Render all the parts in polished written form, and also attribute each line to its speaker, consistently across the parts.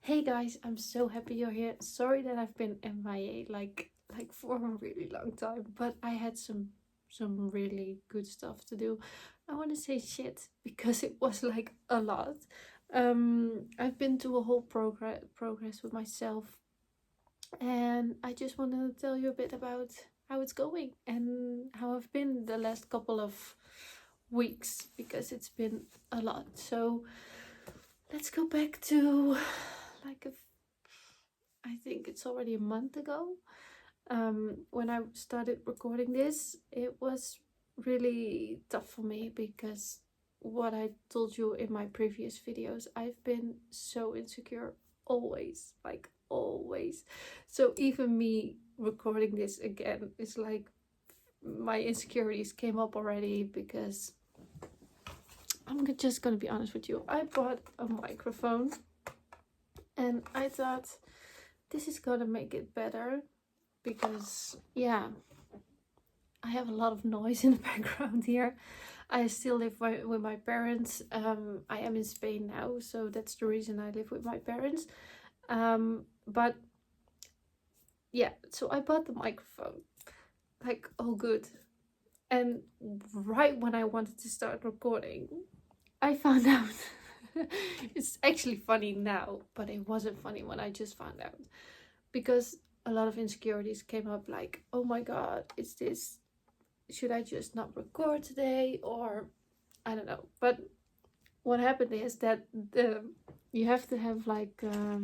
Speaker 1: Hey guys, I'm so happy you're here. Sorry that I've been MIA like for a really long time, but I had some really good stuff to do. I want to say shit because it was like a lot. I've been to a whole progress with myself, and I just wanted to tell you a bit about how it's going and how I've been the last couple of weeks because it's been a lot. So let's go back to like a I think it's already a month ago. When I started recording this, it was really tough for me because what I told you in my previous videos, I've been so insecure always, like always. So even me recording this again is like my insecurities came up already because just gonna be honest with you. I bought a microphone and I thought this is gonna make it better because yeah, I have a lot of noise in the background here. I still live with my parents. I am in Spain now, so that's the reason I live with my parents. But yeah, so I bought the microphone, like all good. And right when I wanted to start recording, I found out. It's actually funny now, but it wasn't funny when I just found out because a lot of insecurities came up like, oh my god, is this, should I just not record today, or I don't know. But what happened is that you have to have like I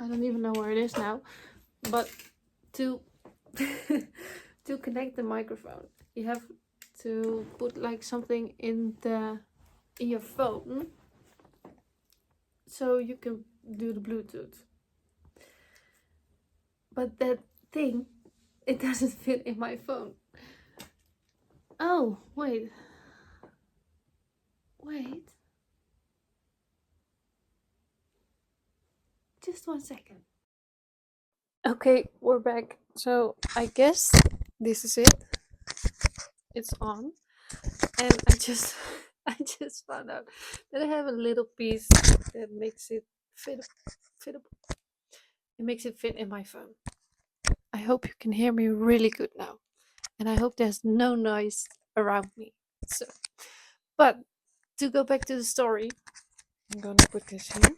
Speaker 1: don't even know where it is now, but to to connect the microphone, you have to put like something in your phone so you can do the Bluetooth. But that thing, it doesn't fit in my phone. Oh, wait. Wait. Just 1 second. Okay, we're back. So I guess this is it. It's on. And I just I just found out that I have a little piece that makes it fittable. It makes it fit in my phone. I hope you can hear me really good now. And I hope there's no noise around me. So but to go back to the story, I'm gonna put this here.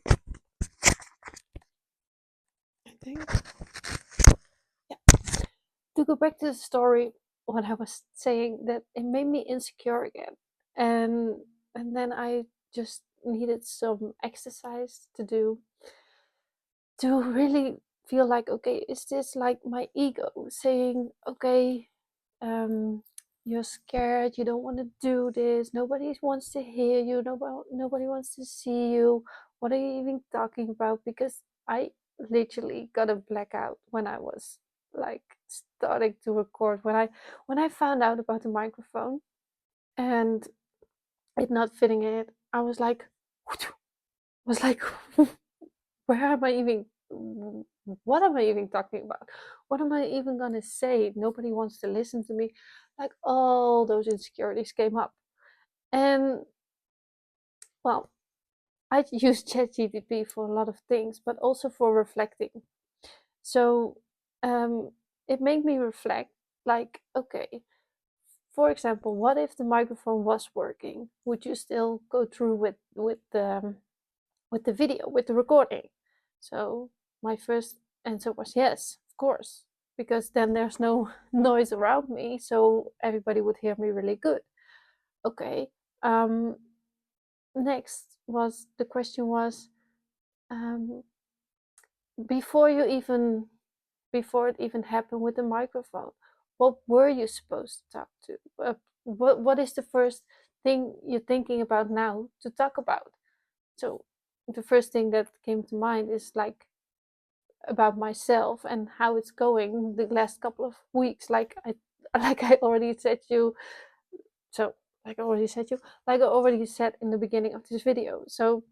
Speaker 1: I think. Yeah. To go back to the story, what I was saying, that it made me insecure again. And and then I just needed some exercise to do to really feel like, okay, is this like my ego saying, okay, you're scared, you don't want to do this, nobody wants to hear you, nobody wants to see you, what are you even talking about? Because I literally got a blackout when I was like starting to record, when I found out about the microphone and it not fitting in it. I was like was like where am I even, what am I even talking about? What am I even gonna say? Nobody wants to listen to me. Like all those insecurities came up. And well, I use ChatGPT for a lot of things, but also for reflecting. So it made me reflect like, okay, for example, what if the microphone was working? Would you still go through with the video, with the recording? So my first answer was yes, of course, because then there's no noise around me, so everybody would hear me really good. Okay. Um, next was the question was, um, before you even before it even happened with the microphone, what were you supposed to talk to? What is the first thing you're thinking about now to talk about? So the first thing that came to mind is like about myself and how it's going the last couple of weeks. Like I already said you. So like I already said in the beginning of this video. So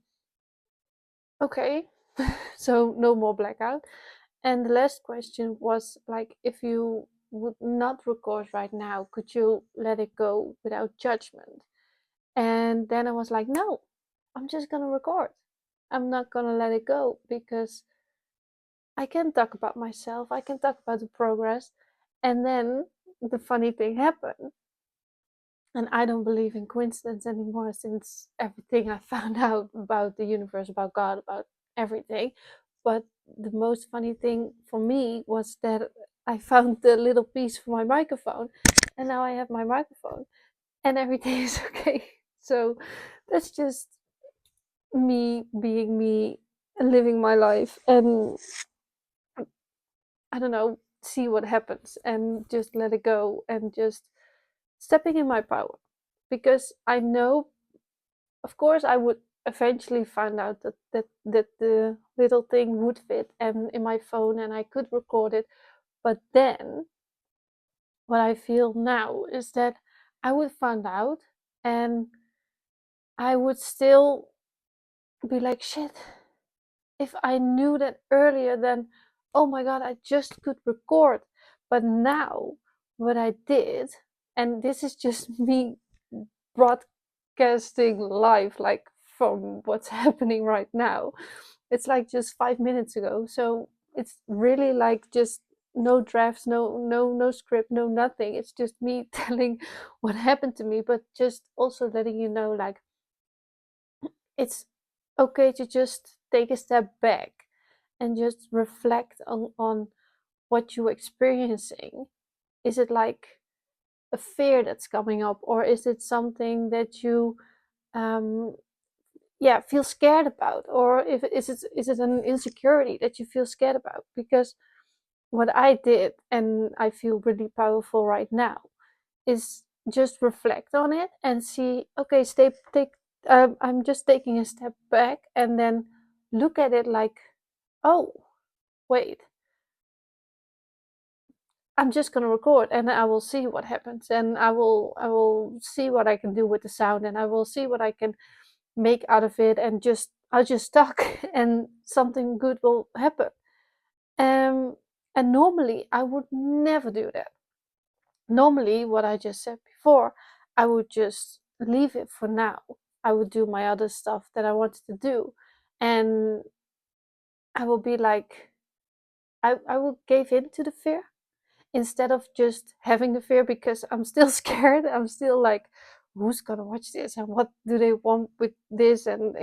Speaker 1: okay, so no more blackout. And the last question was like, if you would not record right now, could you let it go without judgment? And then I was like, no, I'm just gonna record. I'm not gonna let it go, because I can talk about myself, I can talk about the progress, and then the funny thing happened. And I don't believe in coincidence anymore, since everything I found out about the universe, about God, about everything. But the most funny thing for me was that I found the little piece for my microphone, and now I have my microphone, and everything is okay. So that's just me being me and living my life, and I don't know, see what happens and just let it go, and just stepping in my power. Because I know, of course, I would eventually find out that the little thing would fit and in my phone, and I could record it. But then what I feel now is that I would find out, and I would still be like, shit, if I knew that earlier, then oh my god, I just could record. But now, what I did, and this is just me broadcasting live, like from what's happening right now. It's like just 5 minutes ago. So it's really like just no drafts, no script, no nothing. It's just me telling what happened to me, but just also letting you know, like, it's okay to just take a step back and just reflect on what you're experiencing. Is it like a fear that's coming up, or is it something that you um yeah, feel scared about, or if is it an insecurity that you feel scared about? Because what I did, and I feel really powerful right now, is just reflect on it and see, okay, stay take I'm just taking a step back, and then look at it like, oh wait, I'm just gonna record, and I will see what happens, and I will see what I can do with the sound, and I will see what I can make out of it, and just I'll just talk and something good will happen. Um and normally I would never do that. Normally, what I just said before, I would just leave it for now. I would do my other stuff that I wanted to do, and I will be like, I will give in to the fear instead of just having the fear, because I'm still scared. I'm still like, who's gonna watch this, and what do they want with this, and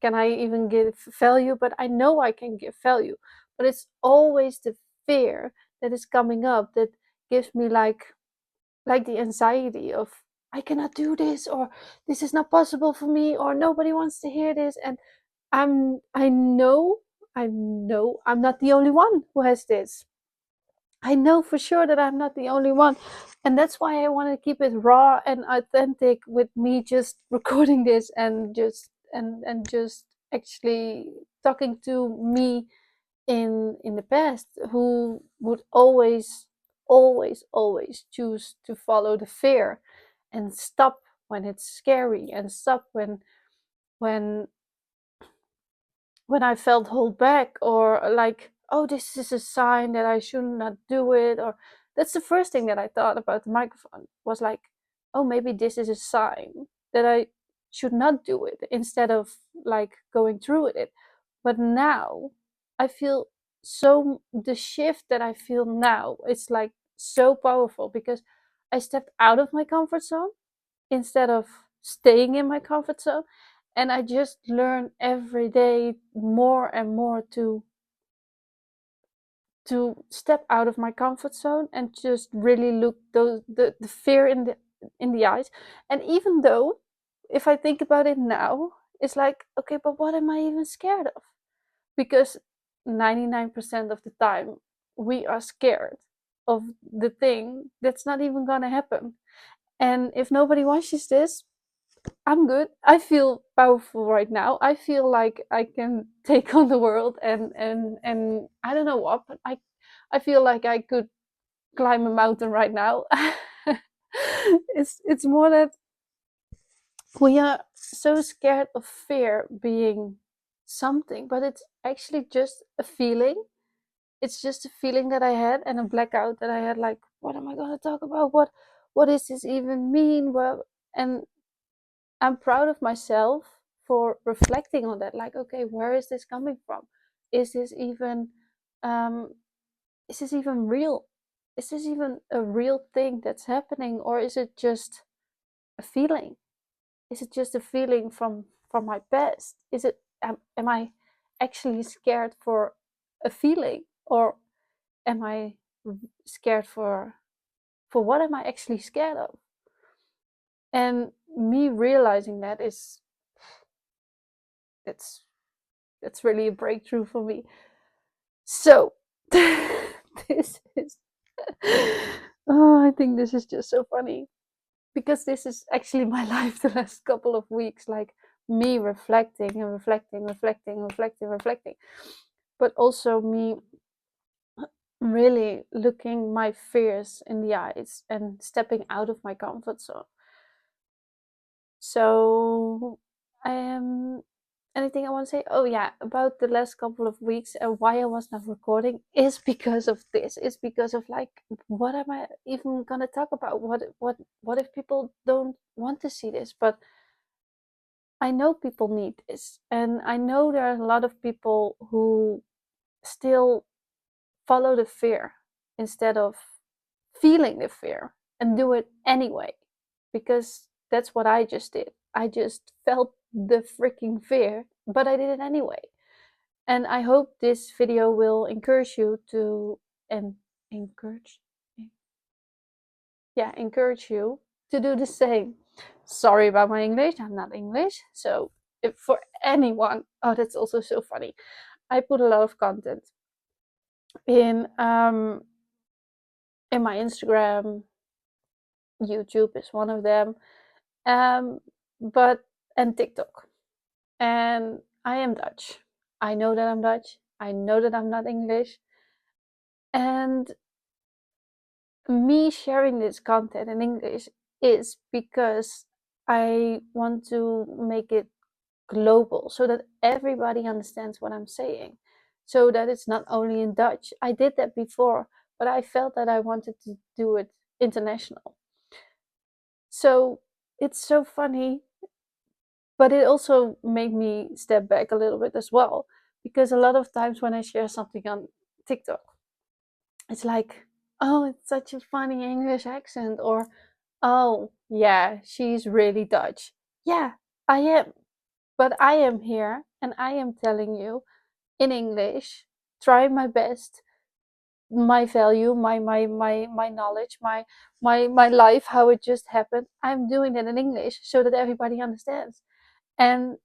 Speaker 1: can I even give value? But I know I can give value, but it's always the fear that is coming up that gives me like the anxiety of, I cannot do this, or this is not possible for me, or nobody wants to hear this. And I know I'm not the only one who has this. I know for sure that I'm not the only one. And that's why I want to keep it raw and authentic, with me just recording this, and just actually talking to me in the past, who would always choose to follow the fear, and stop when it's scary, and stop when when I felt hold back, or like, oh, this is a sign that I should not do it. Or that's the first thing that I thought about the microphone, was like, oh, maybe this is a sign that I should not do it, instead of like going through with it. But now I feel, so the shift that I feel now, it's like so powerful, because I stepped out of my comfort zone instead of staying in my comfort zone. And I just learn every day more and more to step out of my comfort zone, and just really look the fear in the eyes. And even though, if I think about it now, it's like, okay, but what am I even scared of? Because 99% of the time we are scared of the thing that's not even gonna happen. And if nobody watches this, I'm good. I feel powerful right now. I feel like I can take on the world, and I don't know what, but I feel like I could climb a mountain right now. It's more that we are so scared of fear being something, but it's actually just a feeling. It's just a feeling that I had, and a blackout that I had, like, what am I going to talk about? What does this even mean? Well, and I'm proud of myself for reflecting on that. Like, okay, where is this coming from? Is this even um, real? Is this even a real thing that's happening, or is it just a feeling? Is it just a feeling from my past? Is it am I actually scared for a feeling, or am I scared for what am I actually scared of? And me realizing that is that's that's really a breakthrough for me. So this is oh, I think this is just so funny, because this is actually my life the last couple of weeks, like me reflecting and reflecting, but also me really looking my fears in the eyes and stepping out of my comfort zone. So anything I want to say? Oh yeah, about the last couple of weeks and why I was not recording is because of this. It's because of like, what am I even gonna talk about? What if people don't want to see this? But I know people need this, and I know there are a lot of people who still follow the fear instead of feeling the fear and do it anyway, because that's what I just did. I just felt the freaking fear, but I did it anyway. And I hope this video will encourage you to and encourage encourage you to do the same. Sorry about my English, I'm not English. So if for anyone, oh, that's also so funny. I put a lot of content in my Instagram. YouTube is one of them, um, but and TikTok. And I am Dutch. I know that I'm Dutch. I know that I'm not English. And me sharing this content in English is because I want to make it global so that everybody understands what I'm saying. So that it's not only in Dutch. I did that before, but I felt that I wanted to do it international. So it's so funny, but it also made me step back a little bit as well, because a lot of times when I share something on TikTok, it's like, oh, it's such a funny English accent, or oh, yeah, she's really Dutch. Yeah, I am. But I am here and I am telling you in English, try my best, my value, my knowledge, my life, how it just happened. I'm doing it in English so that everybody understands. And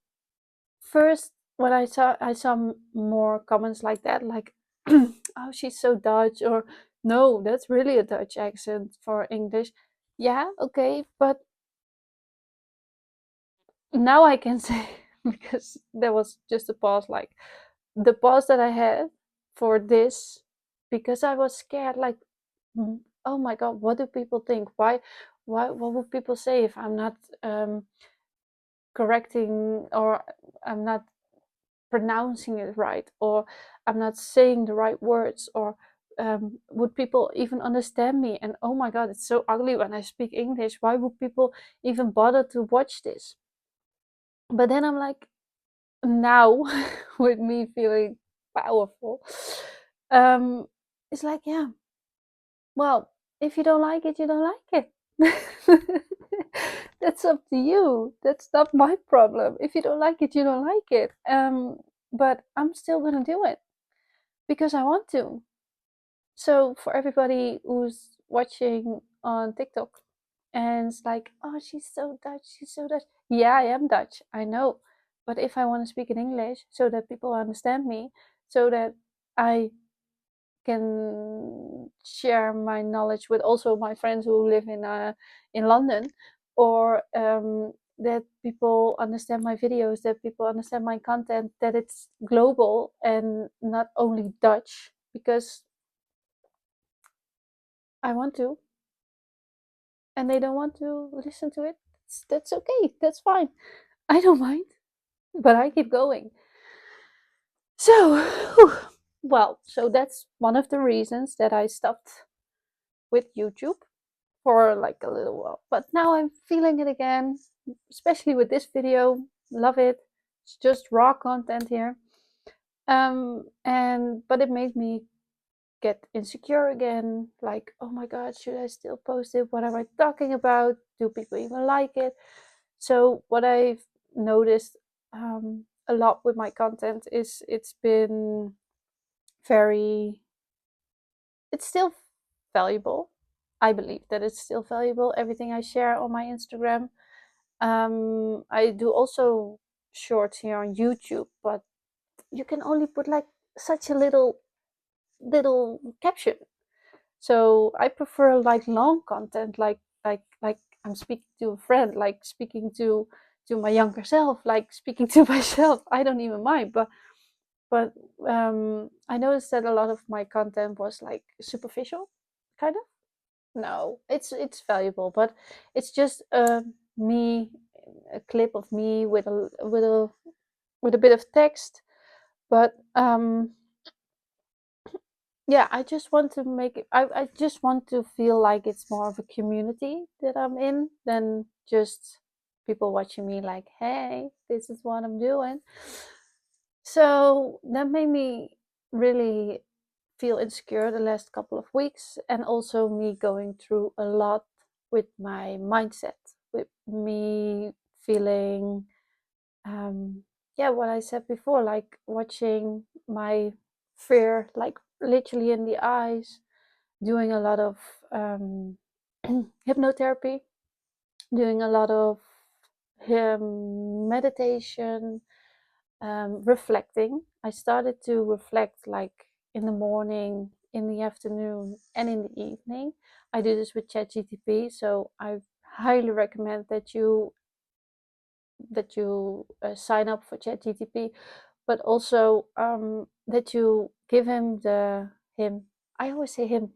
Speaker 1: first, when I saw more comments like that, like, oh, she's so Dutch, or no, that's really a Dutch accent for English. Yeah, okay, but now I can say, because there was just a pause, like the pause that I had for this, because I was scared, like, oh my god, what do people think? Why what would people say if I'm not correcting, or I'm not pronouncing it right, or I'm not saying the right words, or would people even understand me? And oh my god, it's so ugly when I speak English. Why would people even bother to watch this? But then I'm like, now, with me feeling powerful, um, it's like, yeah, well, if you don't like it, you don't like it. That's up to you. That's not my problem. If you don't like it, you don't like it. But I'm still gonna do it because I want to. So for everybody who's watching on TikTok and it's like, oh, she's so Dutch, she's so Dutch. Yeah, I am Dutch, I know. But if I want to speak in English so that people understand me, so that I can share my knowledge with also my friends who live in London, or that people understand my videos, that people understand my content, that it's global and not only Dutch, because I want to, and they don't want to listen to it. That's okay. That's fine. I don't mind, but I keep going. So, well, so that's one of the reasons that I stopped with YouTube for like a little while. But now I'm feeling it again, especially with this video. Love it. it's just raw content here. But it made me get insecure again, like, oh my god, should I still post it? What am I talking about? Do people even like it? So what I've noticed a lot with my content is very it's still valuable. I believe that it's still valuable, everything I share on my Instagram. I do also shorts here on YouTube, but you can only put like such a little caption. So I prefer like long content, like I'm speaking to a friend, like speaking to my younger self, like speaking to myself. I don't even mind, but I noticed that a lot of my content was like superficial, kind of. No, it's valuable, but it's just me, a clip of me with a bit of text. But yeah, I just want to make it. I just want to feel like it's more of a community that I'm in than just people watching me. Like, hey, this is what I'm doing. So that made me really feel insecure the last couple of weeks, and also me going through a lot with my mindset, with me feeling yeah, what I said before, like watching my fear like literally in the eyes, doing a lot of hypnotherapy, doing a lot of meditation, reflecting. I started to reflect like in the morning, in the afternoon, and in the evening. I do this with ChatGTP, so I highly recommend that you sign up for ChatGTP, but also that you give him the him. I always say him.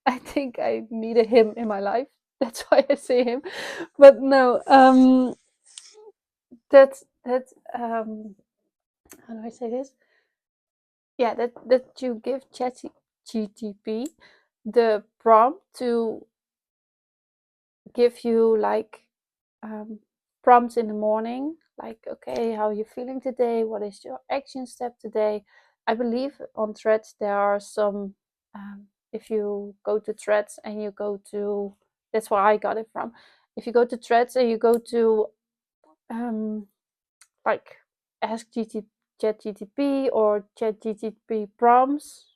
Speaker 1: I think I need a him in my life. That's why I say him. But no, that how do I say this? Yeah, that you give ChatGTP the prompt to give you like um, prompts in the morning, like, okay, how are you feeling today? What is your action step today? I believe on Threads there are some. If you go to Threads and you go to, that's where I got it from. If you go to Threads and you go to like ask ChatGTP or ChatGTP prompts,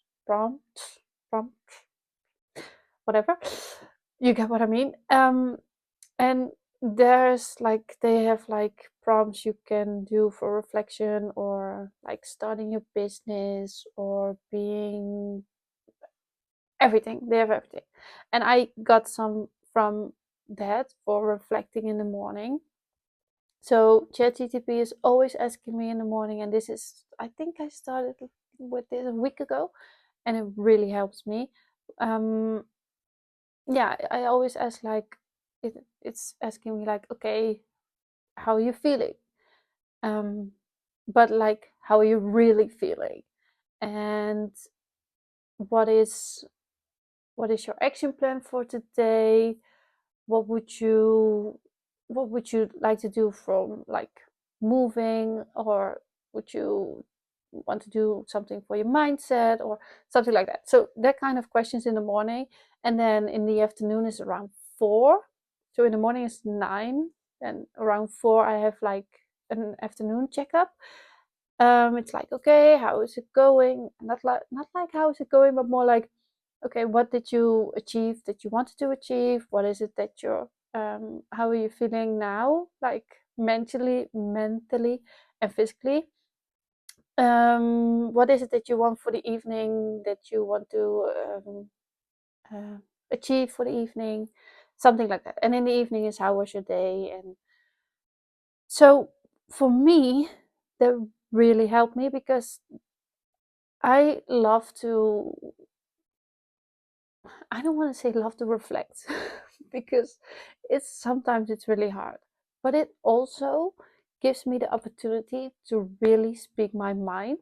Speaker 1: whatever. You get what I mean. And there's like they have like prompts you can do for reflection, or like starting your business, or being everything. They have everything. And I got some from that for reflecting in the morning. So ChatGTP is always asking me in the morning, and this is, I think I started with this a week ago, and it really helps me. Um, yeah, I always ask like it's asking me like, okay, how are you feeling? Um, but like, how are you really feeling? And what is what is your action plan for today? What would you what would you like to do from like moving, or would you want to do something for your mindset or something like that? So that kind of questions in the morning, and then in the afternoon is around 4. So in the morning is 9, and around 4 I have like an afternoon checkup. It's like, okay, how is it going? Not like how is it going, but more like, okay, what did you achieve that you wanted to achieve? What is it that you're how are you feeling now, like mentally and physically? What is it that you want for the evening, that you want to uh, achieve for the evening? Something like that. And in the evening is, how was your day? And so for me, that really helped me, because I love to, I don't want to say love to reflect because it's really hard, but it also gives me the opportunity to really speak my mind.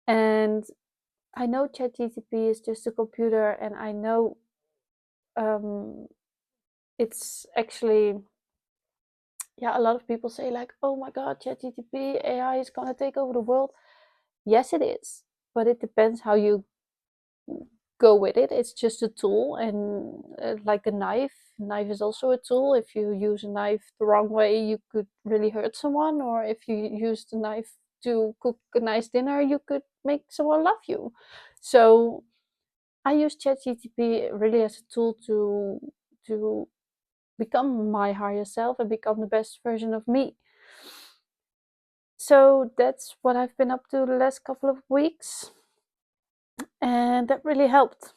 Speaker 1: And I know ChatGTP is just a computer, and I know um, it's actually, yeah, a lot of people say like, oh my god, ChatGPT, AI is gonna take over the world. Yes, it is, but it depends how you go with it. It's just a tool, and like a knife is also a tool. If you use a knife the wrong way, you could really hurt someone, or if you use the knife to cook a nice dinner, you could make someone love you. So I use ChatGPT really as a tool to become my higher self and become the best version of me. So that's what I've been up to the last couple of weeks, and that really helped.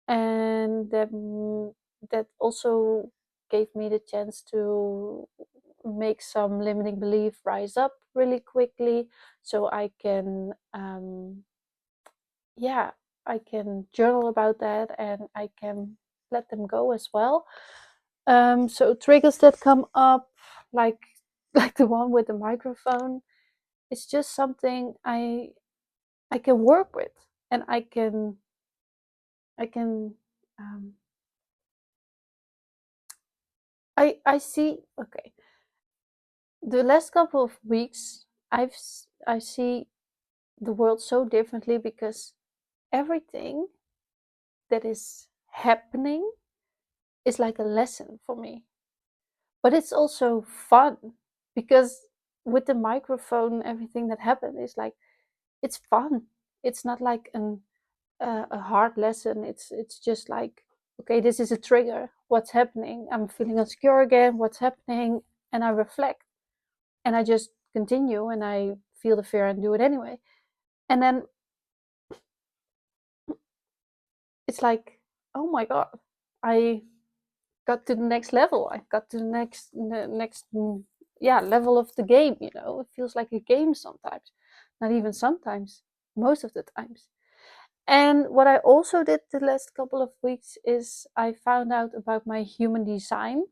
Speaker 1: And that also gave me the chance to make some limiting belief rise up really quickly, so I can yeah, I can journal about that, and I can let them go as well. So triggers that come up, like like the one with the microphone, it's just something I can work with, and I can um, I see. Okay, the last couple of weeks, I see the world so differently, because everything that is happening is like a lesson for me. But it's also fun, because with the microphone, everything that happened is like, it's fun. It's not like a hard lesson. It's just like, okay, this is a trigger. What's happening? I'm feeling insecure again. What's happening? And I reflect, and I just continue, and I feel the fear and do it anyway. And then it's like, oh my god, I got to the next level. I got to the next yeah, level of the game. It feels like a game sometimes, not even sometimes, most of the times. And what I also did the last couple of weeks is I found out about my human design.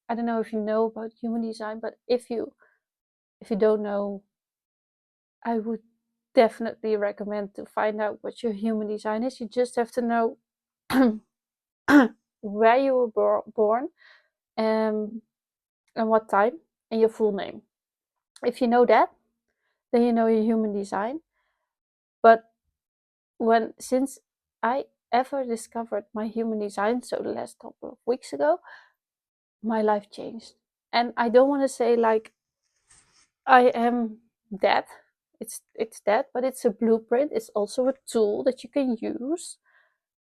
Speaker 1: I don't know if you know about human design, but if you don't know, I would definitely recommend to find out what your human design is. You just have to know where you were born, um, and what time, and your full name. If you know that, then you know your human design. But since I ever discovered my human design, so the last couple of weeks ago, my life changed. And I don't want to say like I am that. It's that, but it's a blueprint. It's also a tool that you can use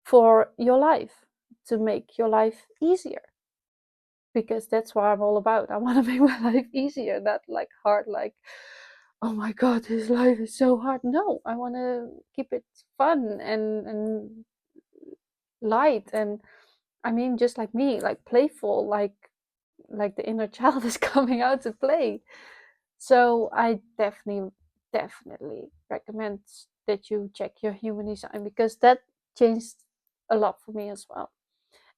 Speaker 1: for your life, to make your life easier, because that's what I'm all about. I want to make my life easier, not like hard, like, oh my god, this life is so hard. No, I want to keep it fun and light, and I mean, just like me, like playful, like the inner child is coming out to play. So I definitely recommend that you check your human design, because that changed a lot for me as well.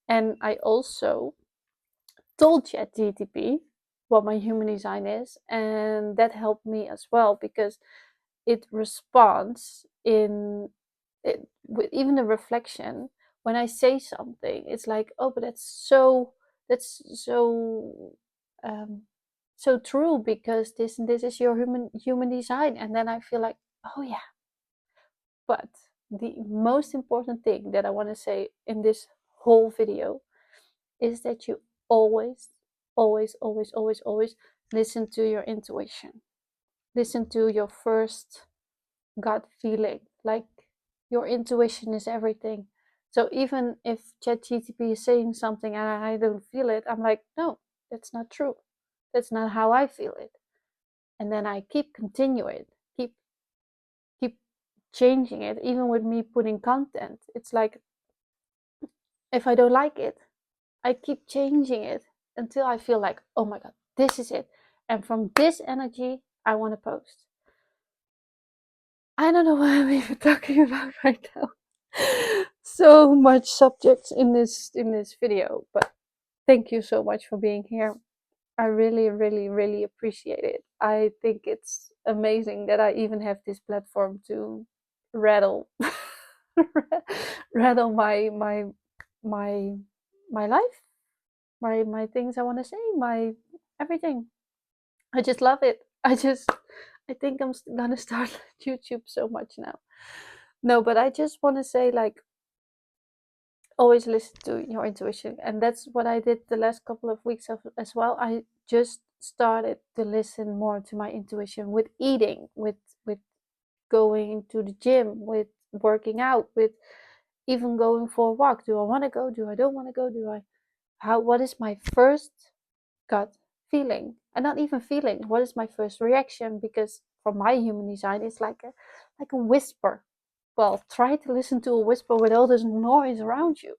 Speaker 1: And I also told ChatGPT what my human design is, and that helped me as well, because it responds in it, with even a reflection. When I say something, it's like, oh, but that's so um, so true, because this is your human design. And then I feel like, oh yeah. But the most important thing that I want to say in this whole video is that you always, always, always, always, always listen to your intuition. Listen to your first gut feeling. Like, your intuition is everything. So even if ChatGPT is saying something and I don't feel it, I'm like, no, that's not true. That's not how I feel it. And then I keep continuing, keep keep changing it. Even with me putting content, it's like, if I don't like it, I keep changing it until I feel like, oh my god, this is it. And from this energy, I want to post. I don't know what I'm even talking about right now. So much subjects in this video, but thank you so much for being here. I really, really, really appreciate it. I think it's amazing that I even have this platform to rattle rattle my my life, my things I want to say, my everything. I just love it. I think I'm gonna start YouTube so much now. No, but I just want to say, like, always listen to your intuition, and that's what I did the last couple of weeks as well. I just started to listen more to my intuition with eating, with going to the gym, with working out, with even going for a walk. Do I want to go? Do I don't want to go? Do I how what is my first gut feeling? And not even feeling, what is my first reaction? Because from my human design it's like a whisper. Well, try to listen to a whisper with all this noise around you.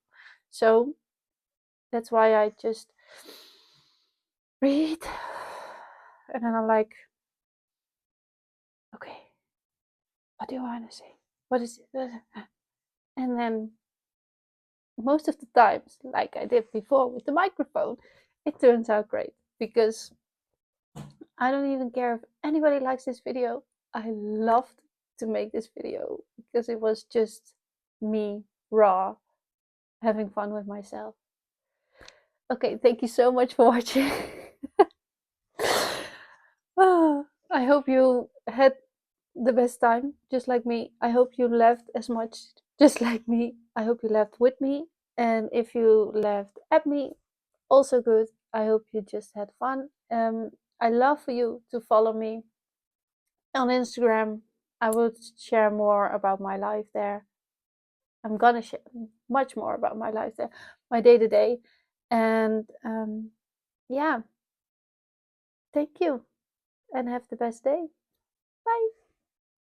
Speaker 1: So that's why I just breathe, and then I'm like, okay, what do I want to say? What is it? And then most of the times, like I did before with the microphone, it turns out great, because I don't even care if anybody likes this video. I loved to make this video because it was just me, raw, having fun with myself. Okay, thank you so much for watching. I hope you had the best time, just like me. I hope you laughed as much, just like me. I hope you laughed with me. And if you laughed at me, also good. I hope you just had fun. I love for you to follow me on Instagram. I will share more about my life there. I'm gonna share much more about my life there, my day to day. And yeah, thank you and have the best day. Bye.